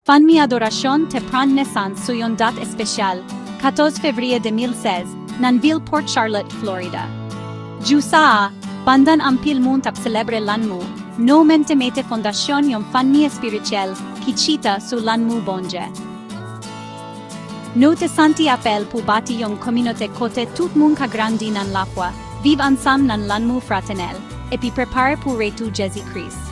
Fan mi adoration te prend naissance sur une date spéciale, 14 février 2016, nan ville Port Charlotte, Florida. Jusa, bandan ampil munt ap celebre lanmu, no mente mete fondasyon yon famille spirituelle, ki chita su lanmu bonje. No te santi appel pou bati yon communauté kote tout moun ka grandi nan lapwa, vive ansam nan lanmu fraternel, epi prepare pou retu Jésus-Christ.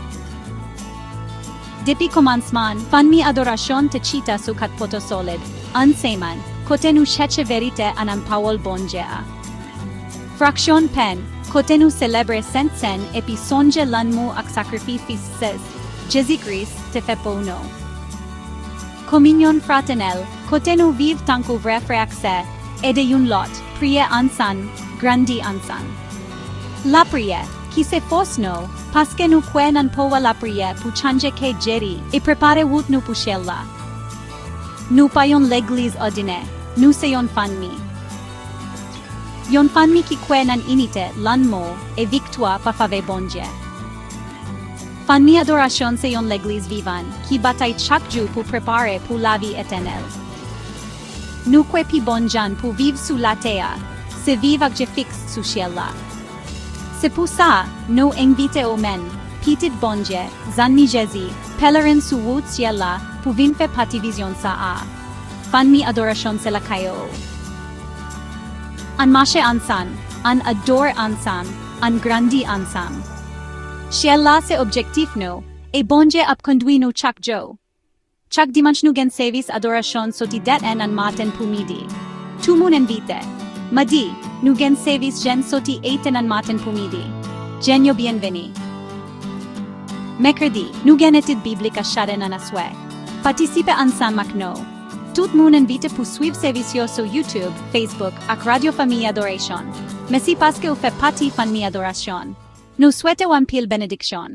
Depi commencement, fan mi adoration te chita su kat poto solid, an seman, kote nu cheche verite anan pawol bonjea. Fraction pen, kote nu celebre sent sen epi sonje lanmu ak sacrifices ses, Jésus-Christ te fe pouno. Communion fraternel, kote nu vive tanku vre freakse, ede yun lot, priye ansan, grandi ansan. La priye, ki se fos no, paske nu kwe nan powa la priye pu chanje ke jeri, e prepare wut nu pu shella. Nu pa yon l'eglise odine, nu se yon fanmi. Yon fanmi ki kwe nan inite, lan mo, e victoire pa fave bonje. Fanmi adoration se yon l'eglise vivan, ki batay chak ju pu prepare pu la vie éternelle. Nu kwe pi bonjan pu vive su la tea, se vive ak je fixe su shella. Se pou sa, no invite omen, pitit bonje, zanmi Jésus, pelerin su wut siela, pou vin fe pati vision sa a. Fan mi adoration se la kayo. An mashe ansan, an adore ansam, an grandi ansam. Siela se objektif no, e bonje ap kondui no chak jo. Chak dimanche nu gen service adoration soti det en an maten pou midi. Tu mun invite. Madi, nu gen service gen soti 8 an maten pou midi. Genyo bienveni. Mercredi, nu gen etid biblika shaden an aswe. Participe ansam makno. Tout moun invite pou suiv servisyo so YouTube, Facebook ak Radio Famille Adoration. Mesi paske ou fe pati fan mi adoration. Nu souhaite wampil benediction.